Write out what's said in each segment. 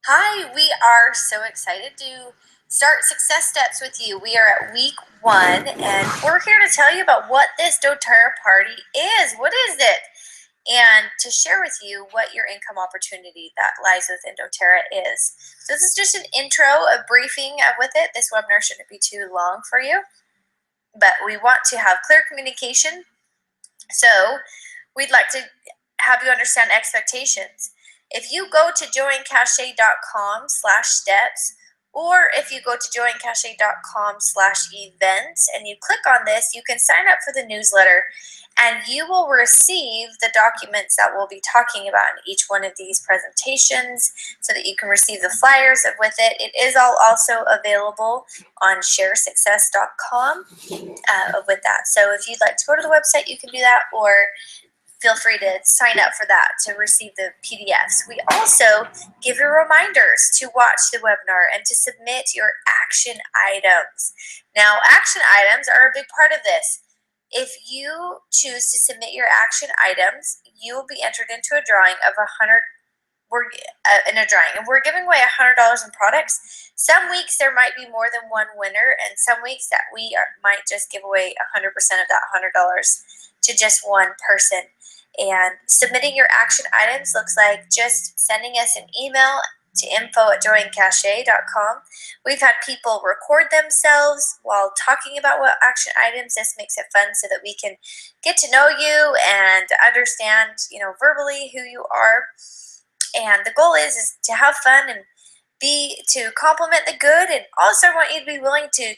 Hi, we are so excited to start Success Steps with you. We are at week 1 and we're here to tell you about what this doTERRA party is. What is it? And to share with you what your income opportunity that lies within doTERRA is. So this is just an intro, a briefing with it. This webinar shouldn't be too long for you, but we want to have clear communication. So we'd like to have you understand expectations. If you go to joincachay.com/steps, or if you go to joincachay.com/events and you click on this, you can sign up for the newsletter and you will receive the documents that we'll be talking about in each one of these presentations so that you can receive the flyers with it. It is all also available on sharesuccess.com with that. So if you'd like to go to the website, you can do that, or feel free to sign up for that to receive the PDFs. We also give you reminders to watch the webinar and to submit your action items. Now, action items are a big part of this. If you choose to submit your action items, you will be entered into a drawing of we're giving away $100 in products. Some weeks there might be more than one winner, and some weeks that might just give away 100% of that $100 to just one person. And submitting your action items looks like just sending us an email to info@joincachay.com. We've had people record themselves while talking about what action items. This makes it fun so that we can get to know you and understand, verbally who you are. And the goal is to have fun and to complement the good, and also want you to be willing to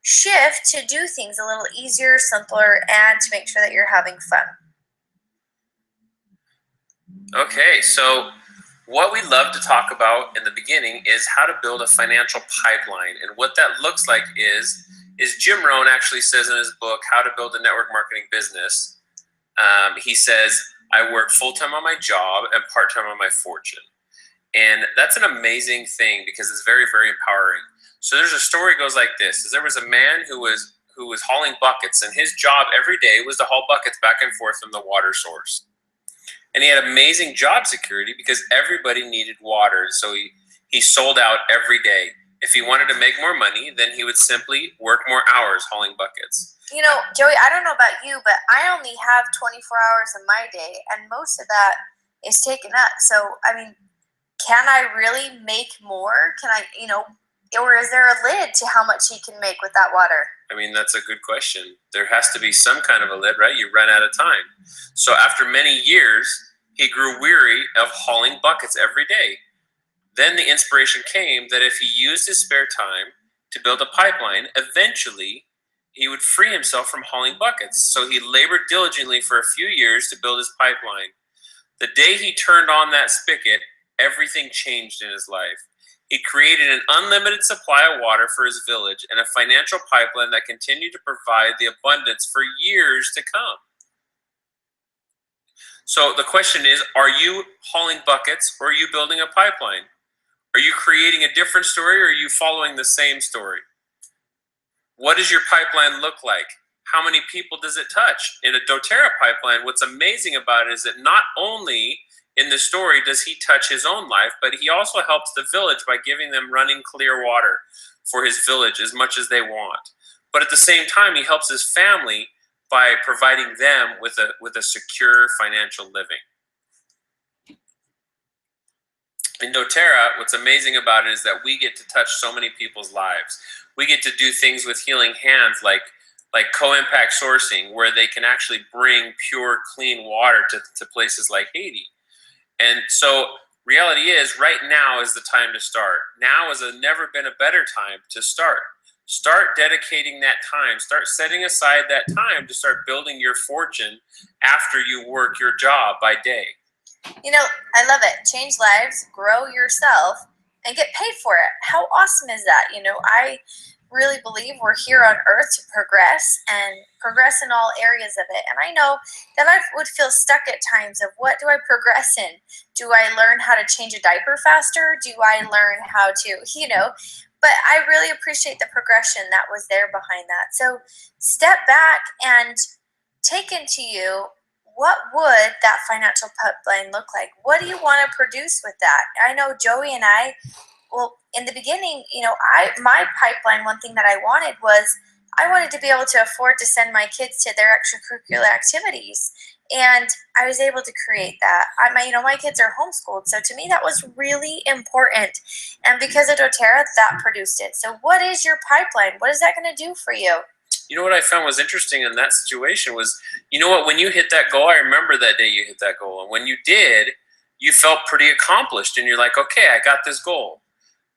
shift to do things a little easier, simpler, and to make sure that you're having fun. Okay, so what we love to talk about in the beginning is how to build a financial pipeline. And what that looks like is Jim Rohn actually says in his book, How to Build a Network Marketing Business, he says, I work full-time on my job and part-time on my fortune. And that's an amazing thing because it's very, very empowering. So there's a story goes like this. There was a man who was hauling buckets, and his job every day was to haul buckets back and forth from the water source. And he had amazing job security because everybody needed water. So he sold out every day. If he wanted to make more money, then he would simply work more hours hauling buckets. Joey, I don't know about you, but I only have 24 hours in my day, and most of that is taken up. So, can I really make more? Or is there a lid to how much he can make with that water? That's a good question. There has to be some kind of a lid, right? You run out of time. So after many years, he grew weary of hauling buckets every day. Then the inspiration came that if he used his spare time to build a pipeline, eventually he would free himself from hauling buckets. So he labored diligently for a few years to build his pipeline. The day he turned on that spigot, everything changed in his life. He created an unlimited supply of water for his village and a financial pipeline that continued to provide the abundance for years to come. So the question is, are you hauling buckets or are you building a pipeline? Are you creating a different story or are you following the same story? What does your pipeline look like? How many people does it touch? In a doTERRA pipeline, what's amazing about it is that not only in the story does he touch his own life, but he also helps the village by giving them running clear water for his village as much as they want. But at the same time, he helps his family by providing them with a secure financial living. In doTERRA, what's amazing about it is that we get to touch so many people's lives. We get to do things with healing hands like co-impact sourcing, where they can actually bring pure, clean water to places like Haiti. And so reality is, right now is the time to start. Now has never been a better time to start. Start dedicating that time. Start setting aside that time to start building your fortune after you work your job by day. I love it. Change lives, grow yourself, and get paid for it. How awesome is that? I really believe we're here on earth to progress in all areas of it. And I know that I would feel stuck at times of, what do I progress in? Do I learn how to change a diaper faster? Do I learn how to, but I really appreciate the progression that was there behind that. So step back and take into you what would that financial pipeline look like? What do you want to produce with that? I know Joey and I, well, in the beginning, my pipeline, one thing that I wanted was I wanted to be able to afford to send my kids to their extracurricular activities. And I was able to create that. My kids are homeschooled, so to me that was really important. And because of doTERRA, that produced it. So what is your pipeline? What is that going to do for you? You know what I found was interesting in that situation was, when you hit that goal, I remember that day you hit that goal. And when you did, you felt pretty accomplished. And you're like, okay, I got this goal.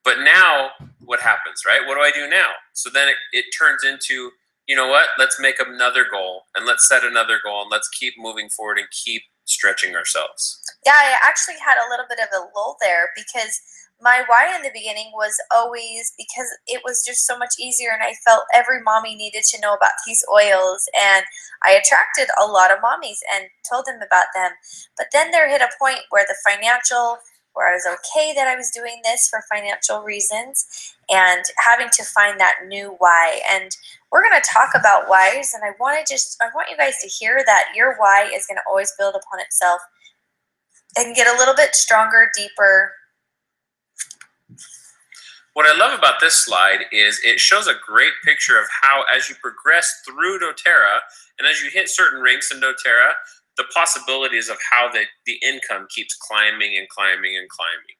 But now what happens, right? What do I do now? So then it turns into, you know what? Let's make another goal and let's set another goal and let's keep moving forward and keep stretching ourselves. Yeah, I actually had a little bit of a lull there because my why in the beginning was always because it was just so much easier, and I felt every mommy needed to know about these oils, and I attracted a lot of mommies and told them about them. But then there hit a point where where I was okay that I was doing this for financial reasons and having to find that new why. And we're going to talk about whys, and I want you guys to hear that your why is going to always build upon itself and get a little bit stronger, deeper. What I love about this slide is it shows a great picture of how, as you progress through doTERRA and as you hit certain ranks in doTERRA, the possibilities of how the income keeps climbing and climbing and climbing.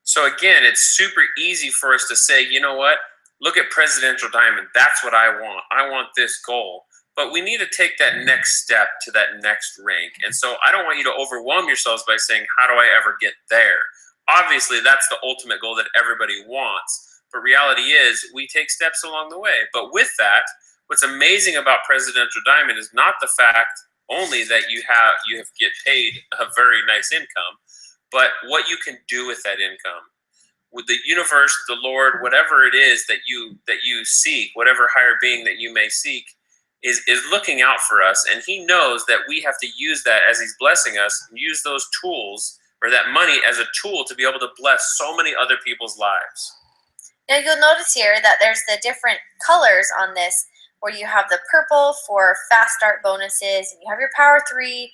So again, it's super easy for us to say, you know what, look at Presidential Diamond. That's what I want. I want this goal. But we need to take that next step to that next rank. And so I don't want you to overwhelm yourselves by saying, how do I ever get there? Obviously, that's the ultimate goal that everybody wants. But reality is we take steps along the way. But with that, what's amazing about Presidential Diamond is not the fact only that you get paid a very nice income, but what you can do with that income. With the universe, the Lord, whatever it is that you seek, whatever higher being that you may seek, is looking out for us, and He knows that we have to use that as He's blessing us, use those tools or that money as a tool to be able to bless so many other people's lives. Now you'll notice here that there's the different colors on this, where you have the purple for fast start bonuses, and you have your power 3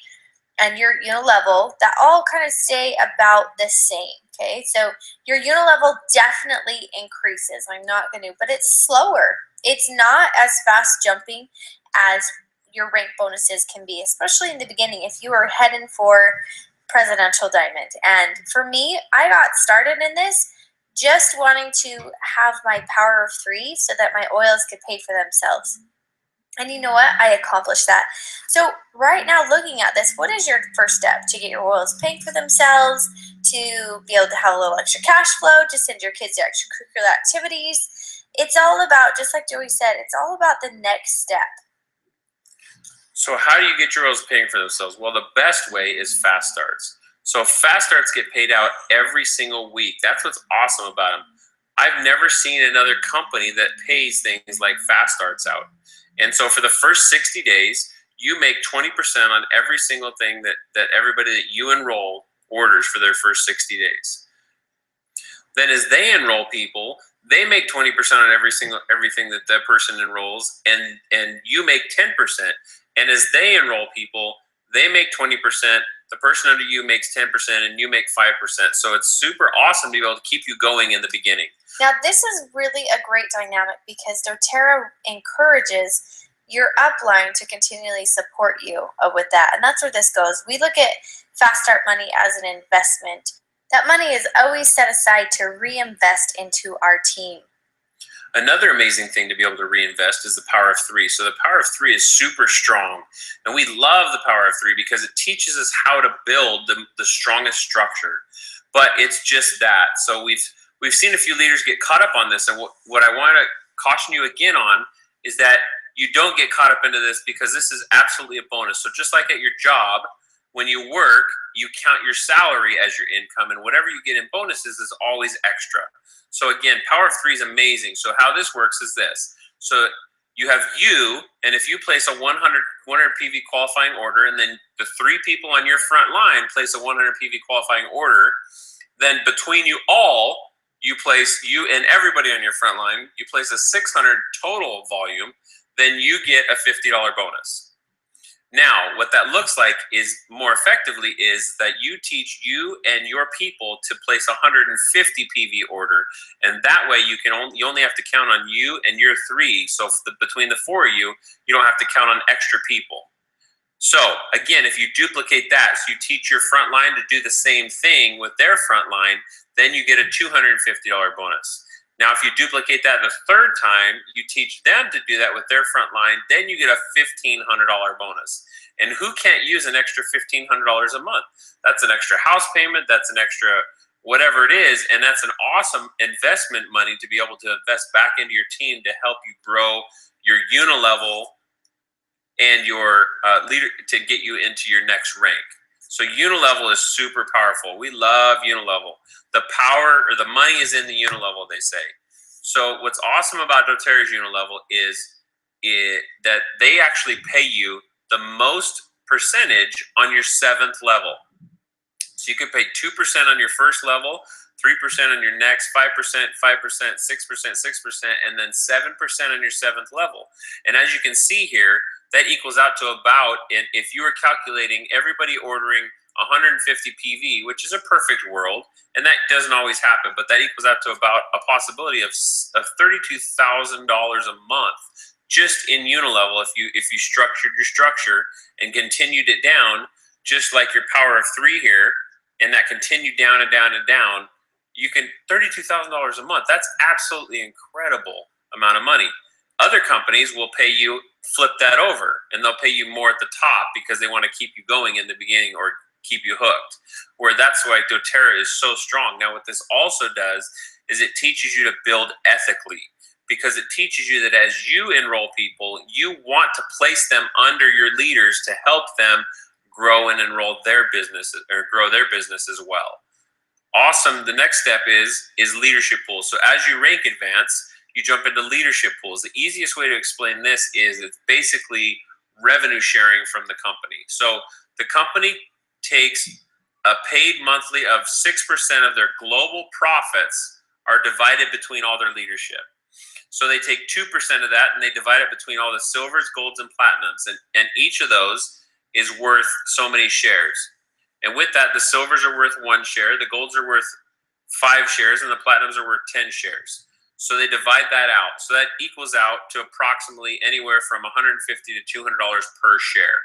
and your level that all kind of stay about the same. Okay, so your level definitely increases. I'm not going to, but it's slower. It's not as fast jumping as your rank bonuses can be, especially in the beginning if you are heading for Presidential Diamond. And for me, I got started in this just wanting to have my power of 3 so that my oils could pay for themselves. And you know what? I accomplished that. So right now, looking at this, what is your first step to get your oils paying for themselves, to be able to have a little extra cash flow, to send your kids to extracurricular activities? It's all about, just like Joey said, it's all about the next step. So how do you get your oils paying for themselves? Well, the best way is fast starts. So fast starts get paid out every single week. That's what's awesome about them. I've never seen another company that pays things like fast starts out. And so for the first 60 days, you make 20% on every single thing that everybody that you enroll orders for their first 60 days. Then as they enroll people, they make 20% on everything that that person enrolls, and you make 10%. And as they enroll people, they make 20%, the person under you makes 10%, and you make 5%. So it's super awesome to be able to keep you going in the beginning. Now, this is really a great dynamic because doTERRA encourages your upline to continually support you with that. And that's where this goes. We look at Fast Start money as an investment. That money is always set aside to reinvest into our team. Another amazing thing to be able to reinvest is the power of 3. So the power of 3 is super strong. And we love the power of 3 because it teaches us how to build the strongest structure. But it's just that. So we've seen a few leaders get caught up on this. And what I want to caution you again on is that you don't get caught up into this, because this is absolutely a bonus. So just like at your job, when you work, you count your salary as your income, and whatever you get in bonuses is always extra. So again, power of 3 is amazing. So how this works is this. So you have you, and if you place a 100 PV qualifying order, and then the 3 people on your front line place a 100 PV qualifying order, then between you all, you and everybody on your front line, you place a 600 total volume, then you get a $50 bonus. Now, what that looks like is more effectively is that you teach you and your people to place a 150 PV order, and that way you only have to count on you and your 3. So between the 4 of you, you don't have to count on extra people. So again, if you duplicate that, so you teach your front line to do the same thing with their front line, then you get a $250 bonus. Now, if you duplicate that the 3rd time, you teach them to do that with their front line, then you get a $1,500 bonus. And who can't use an extra $1,500 a month? That's an extra house payment, that's an extra whatever it is, and that's an awesome investment money to be able to invest back into your team to help you grow your unilevel and your leader to get you into your next rank. So unilevel is super powerful. We love unilevel. The power or the money is in the unilevel, they say. So what's awesome about doTERRA's unilevel is that they actually pay you the most percentage on your 7th level. So you can pay 2% on your first level, 3% on your next, 5%, 5%, 6%, 6%, and then 7% on your 7th level. And as you can see here, that equals out to about, if you were calculating everybody ordering 150 PV, which is a perfect world, and that doesn't always happen, but that equals out to about a possibility of $32,000 a month just in unilevel if you structured your structure and continued it down, just like your power of 3 here, and that continued down and down and down, you can $32,000 a month. That's absolutely incredible amount of money. Other companies will pay you, flip that over, and they'll pay you more at the top because they want to keep you going in the beginning or keep you hooked. Where that's why doTERRA is so strong. Now, what this also does is it teaches you to build ethically, because it teaches you that as you enroll people, you want to place them under your leaders to help them grow and enroll their business or grow their business as well. Awesome. The next step is leadership pools. So as you rank advance, you jump into leadership pools. The easiest way to explain this is it's basically revenue sharing from the company. So the company takes a paid monthly of 6% of their global profits are divided between all their leadership. So they take 2% of that and they divide it between all the silvers, golds, and platinums. And each of those is worth so many shares. And with that, the silvers are worth 1 share, the golds are worth 5 shares, and the platinums are worth 10 shares. So they divide that out. So that equals out to approximately anywhere from $150 to $200 per share.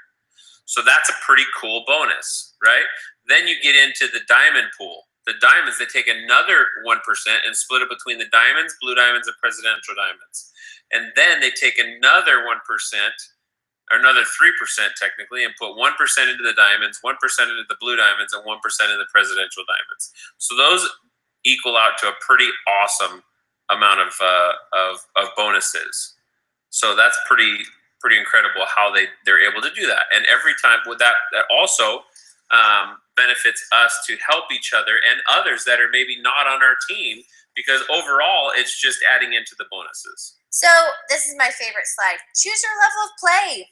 So that's a pretty cool bonus, right? Then you get into the diamond pool. The diamonds, they take another 1% and split it between the diamonds, blue diamonds, and presidential diamonds. And then they take another 1%, or another 3% technically, and put 1% into the diamonds, 1% into the blue diamonds, and 1% into the presidential diamonds. So those equal out to a pretty awesome amount of bonuses. So that's pretty incredible how they're able to do that. And every time with that also benefits us to help each other and others that are maybe not on our team, because overall it's just adding into the bonuses. So this is my favorite slide. Choose your level of play.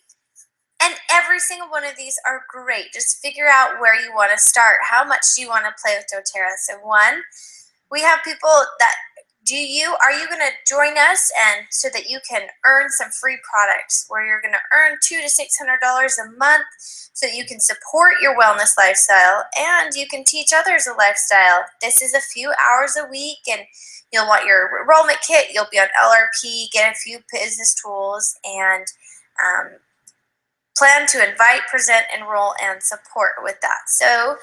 And every single one of these are great. Just figure out where you want to start. How much do you want to play with doTERRA? So 1, we have people that are you going to join us and so that you can earn some free products where you're going to earn $200 to $600 a month so that you can support your wellness lifestyle and you can teach others a lifestyle. This is a few hours a week, and you'll want your enrollment kit. You'll be on LRP, get a few business tools, and plan to invite, present, enroll, and support with that. So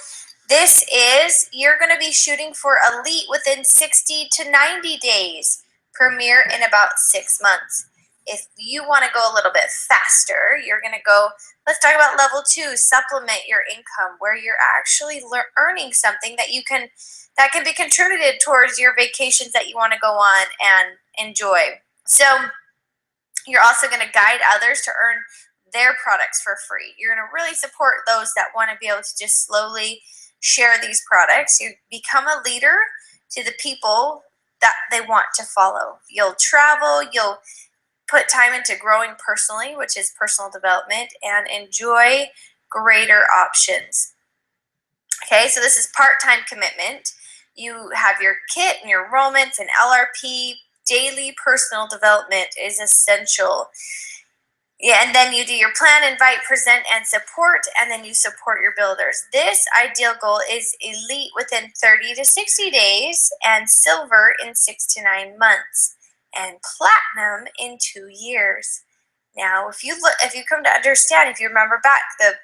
this is, you're going to be shooting for elite within 60 to 90 days, premier in about 6 months. If you want to go a little bit faster, you're going to go, let's talk about level 2, supplement your income, where you're actually earning something that that can be contributed towards your vacations that you want to go on and enjoy. So you're also going to guide others to earn their products for free. You're going to really support those that want to be able to just slowly share these products. You become a leader to the people that they want to follow. You'll travel, you'll put time into growing personally, which is personal development, and enjoy greater options. Okay, so this is part-time commitment. You have your kit and your enrollments and LRP. Daily personal development is essential. Yeah, and then you do your plan, invite, present, and support, and then you support your builders. This ideal goal is elite within 30 to 60 days, and silver in 6 to 9 months, and platinum in 2 years. Now, if you come to understand, if you remember back the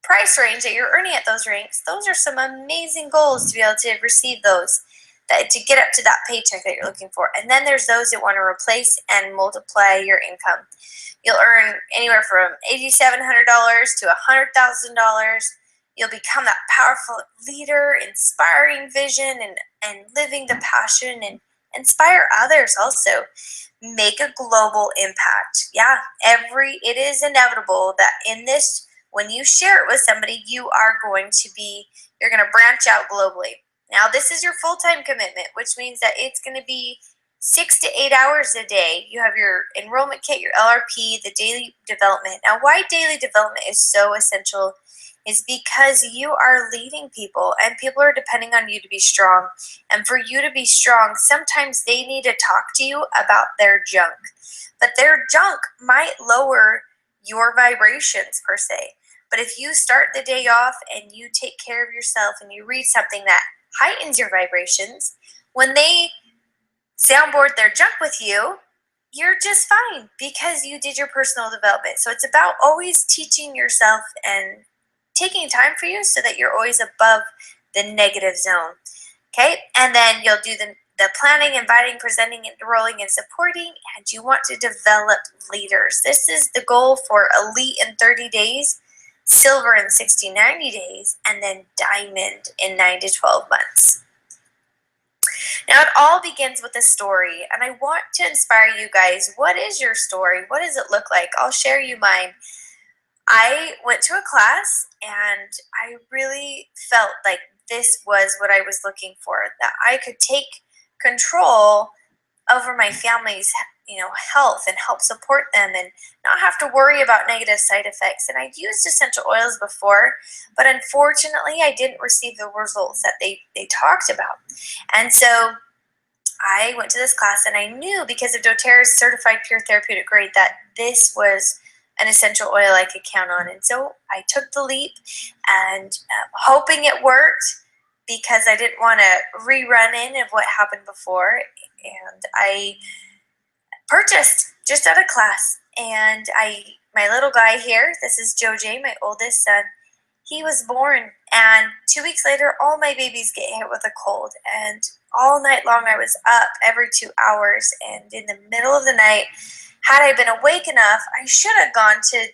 price range that you're earning at those ranks, those are some amazing goals to be able to receive those, that to get up to that paycheck that you're looking for. And then there's those that want to replace and multiply your income. You'll earn anywhere from $8,700 to $100,000. You'll become that powerful leader, inspiring vision, and living the passion, and inspire others also. Make a global impact. Yeah, it is inevitable that in this, when you share it with somebody, you're going to branch out globally. Now, this is your full-time commitment, which means that it's going to be 6 to 8 hours a day. You have your enrollment kit, your LRP, the daily development. Now, why daily development is so essential is because you are leading people, and people are depending on you to be strong. And for you to be strong, sometimes they need to talk to you about their junk. But their junk might lower your vibrations per se. But if you start the day off and you take care of yourself and you read something that heightens your vibrations, when they soundboard their junk with you, you're just fine because you did your personal development. So it's about always teaching yourself and taking time for you so that you're always above the negative zone. Okay, and then you'll do the planning, inviting, presenting, enrolling, and supporting, and you want to develop leaders. This is the goal for elite in 30 days, silver in 60, 90 days, and then diamond in 9 to 12 months. Now, it all begins with a story, and I want to inspire you guys. What is your story? What does it look like? I'll share you mine. I went to a class, and I really felt like this was what I was looking for, that I could take control over my family's health and help support them and not have to worry about negative side effects. And I'd used essential oils before, but unfortunately I didn't receive the results that they talked about. And so I went to this class, and I knew because of doTERRA's certified pure therapeutic grade that this was an essential oil I could count on. And so I took the leap, and hoping it worked, because I didn't want to rerun in of what happened before. And I purchased just out of class, and my little guy here, this is Joe J, my oldest son, he was born, and 2 weeks later all my babies get hit with a cold, and all night long I was up every 2 hours, and in the middle of the night, had I been awake enough, I should have gone to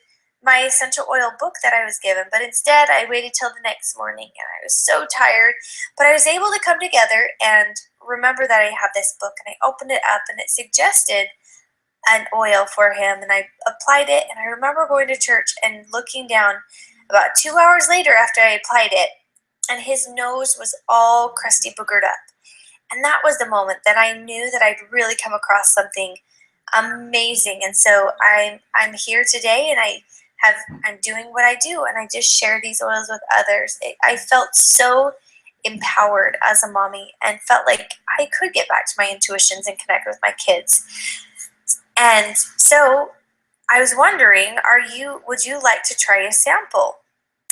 my essential oil book that I was given, but instead I waited till the next morning, and I was so tired. But I was able to come together and remember that I have this book, and I opened it up, and it suggested an oil for him, and I applied it. And I remember going to church and looking down about 2 hours later after I applied it, and his nose was all crusty, boogered up. And that was the moment that I knew that I'd really come across something amazing. And so I'm here today, and I'm doing what I do, and I just share these oils with others. I felt so empowered as a mommy, and felt like I could get back to my intuitions and connect with my kids. And so I was wondering, would you like to try a sample?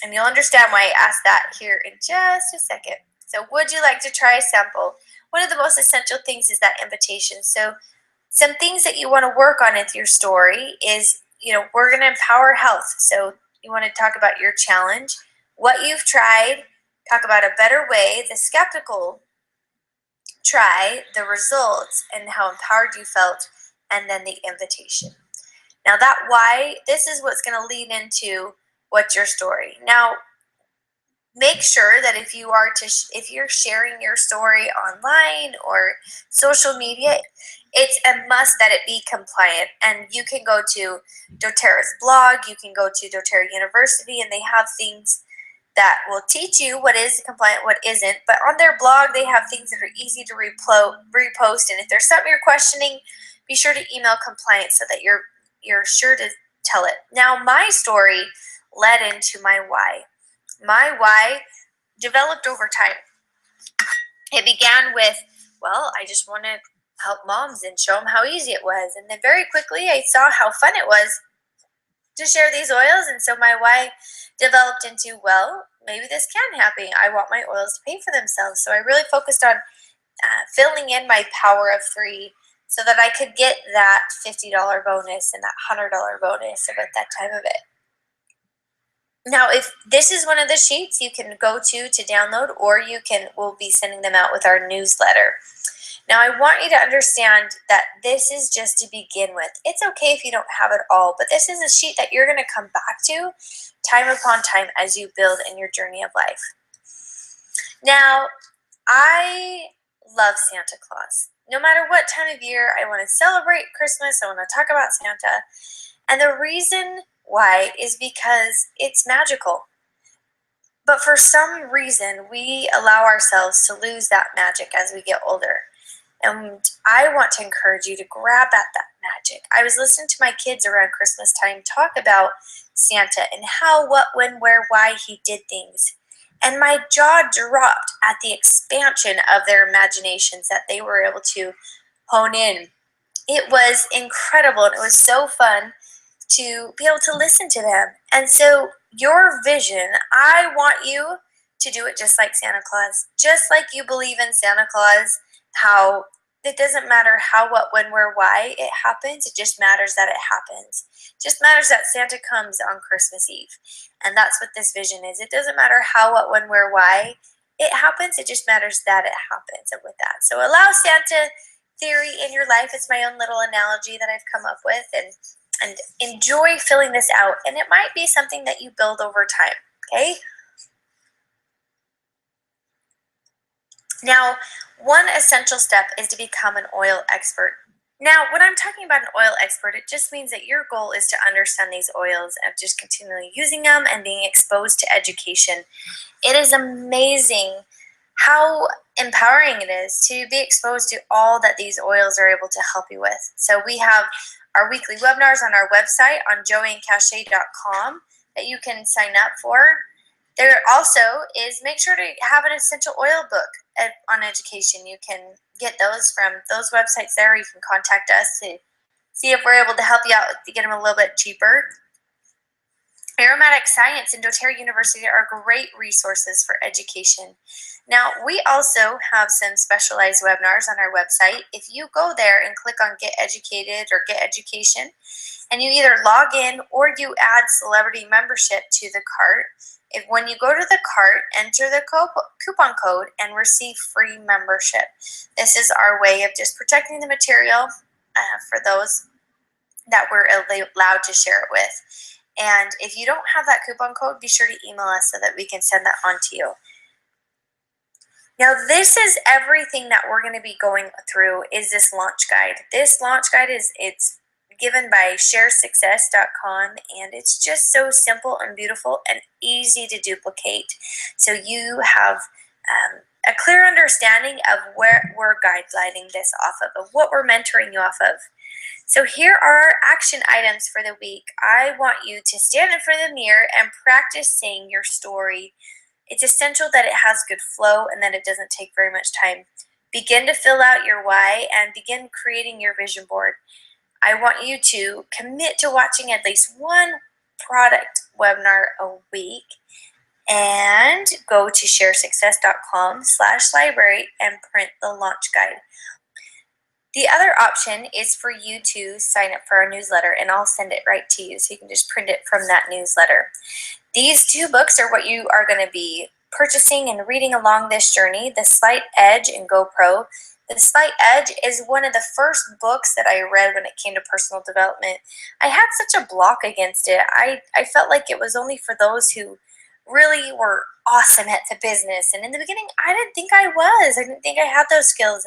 And you'll understand why I asked that here in just a second. So would you like to try a sample? One of the most essential things is that invitation. So some things that you want to work on with your story is, we're going to empower health. So you want to talk about your challenge, what you've tried, talk about a better way, the skeptical try, the results, and how empowered you felt, and then the invitation. Now that why, this is what's going to lead into what's your story. Now, make sure that if you're sharing your story online or social media, it's a must that it be compliant. And you can go to doTERRA's blog, you can go to doTERRA University, and they have things that will teach you what is compliant, what isn't. But on their blog, they have things that are easy to repost. And if there's something you're questioning, be sure to email compliance so that you're sure to tell it. Now, my story led into my why. My why developed over time. It began with, I just want to help moms and show them how easy it was. And then very quickly I saw how fun it was to share these oils. And so my why developed into, well, maybe this can happen. I want my oils to pay for themselves. So I really focused on filling in my power of 3 so that I could get that $50 bonus and that $100 bonus about that time of it. Now, if this is one of the sheets you can go to download, or we'll be sending them out with our newsletter. Now, I want you to understand that this is just to begin with. It's okay if you don't have it all, but this is a sheet that you're going to come back to time upon time as you build in your journey of life. Now, I love Santa Claus. No matter what time of year, I want to celebrate Christmas, I want to talk about Santa. And the reason why is because it's magical. But for some reason, we allow ourselves to lose that magic as we get older. And I want to encourage you to grab at that magic. I was listening to my kids around Christmas time talk about Santa and how, what, when, where, why he did things. And my jaw dropped at the expansion of their imaginations that they were able to hone in. It was incredible, and it was so fun to be able to listen to them. And so your vision, I want you to do it just like Santa Claus. Just like you believe in Santa Claus, how it doesn't matter how, what, when, where, why it happens. It just matters that it happens. It just matters that Santa comes on Christmas Eve. And that's what this vision is. It doesn't matter how, what, when, where, why it happens. It just matters that it happens. And with that, so allow Santa theory in your life. It's my own little analogy that I've come up with, and enjoy filling this out. And it might be something that you build over time, okay? Now, one essential step is to become an oil expert. Now, when I'm talking about an oil expert, it just means that your goal is to understand these oils and just continually using them and being exposed to education. It is amazing how empowering it is to be exposed to all that these oils are able to help you with. So we have our weekly webinars on our website on joeyandcachay.com that you can sign up for. There also is, make sure to have an essential oil book on education. You can get those from those websites there. You can contact us to see if we're able to help you out to get them a little bit cheaper. Aromatic Science and doTERRA University are great resources for education. Now, we also have some specialized webinars on our website. If you go there and click on Get Educated or Get Education, and you either log in or you add celebrity membership to the cart, when you go to the cart, enter the coupon code and receive free membership. This is our way of just protecting the material for those that we're allowed to share it with. And if you don't have that coupon code, be sure to email us so that we can send that on to you. Now, this is everything that we're going to be going through is this launch guide. This launch guide it's given by sharesuccess.com, and it's just so simple and beautiful and easy to duplicate. So you have a clear understanding of where we're guideline this off of what we're mentoring you off of. So here are our action items for the week. I want you to stand in front of the mirror and practice saying your story. It's essential that it has good flow and that it doesn't take very much time. Begin to fill out your why and begin creating your vision board. I want you to commit to watching at least one product webinar a week, and go to sharesuccess.com/library and print the launch guide. The other option is for you to sign up for our newsletter, and I'll send it right to you so you can just print it from that newsletter. These 2 books are what you are going to be purchasing and reading along this journey, The Slight Edge and GoPro. The Slight Edge is one of the first books that I read when it came to personal development. I had such a block against it. I felt like it was only for those who really were awesome at the business. And in the beginning, I didn't think I was. I didn't think I had those skills.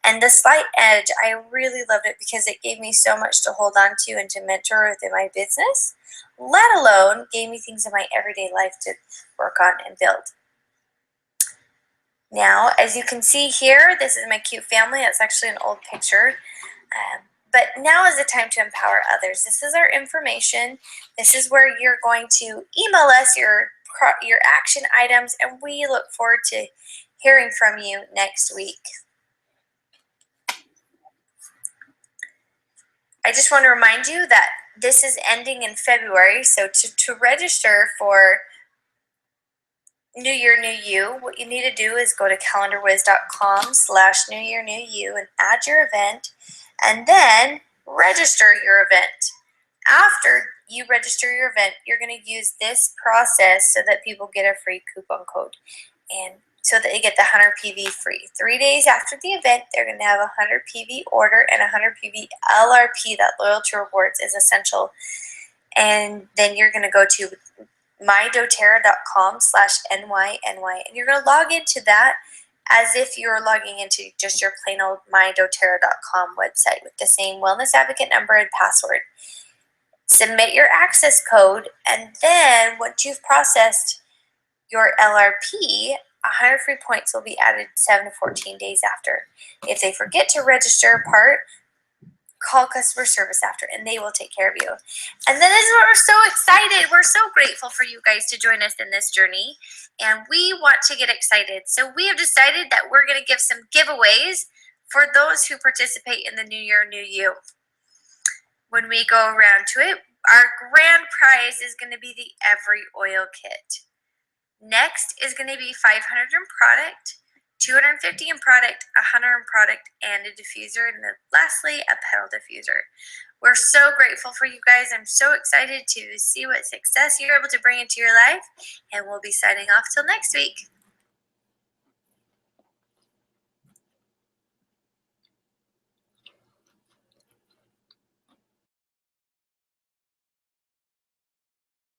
And The Slight Edge, I really loved it because it gave me so much to hold on to and to mentor within my business, let alone gave me things in my everyday life to work on and build. Now, as you can see here, this is my cute family. That's actually an old picture. But now is the time to empower others. This is our information. This is where you're going to email us your action items, and we look forward to hearing from you next week. I just want to remind you that this is ending in February, so to register for New Year, New You, what you need to do is go to calendarwiz.com/New Year, New You and add your event, and then register your event. After you register your event, you're going to use this process so that people get a free coupon code, and so that they get the 100 PV free. 3 days after the event, they're going to have a 100 PV order and a 100 PV LRP. That loyalty rewards is essential. And then you're going to go to mydoterra.com/nyny, and you're going to log into that as if you're logging into just your plain old mydoterra.com website with the same wellness advocate number and password. Submit your access code, and then once you've processed your LRP, 100 free points will be added 7 to 14 days after. If they forget to register a part, call customer service after, and they will take care of you. And then we're so excited. We're so grateful for you guys to join us in this journey, and we want to get excited. So we have decided that we're going to give some giveaways for those who participate in the New Year, New You. When we go around to it, our grand prize is going to be the Every Oil Kit. Next is going to be 500 in product, 250 in product, 100 in product, and a diffuser, and then lastly, a pedal diffuser. We're so grateful for you guys. I'm so excited to see what success you're able to bring into your life, and we'll be signing off till next week.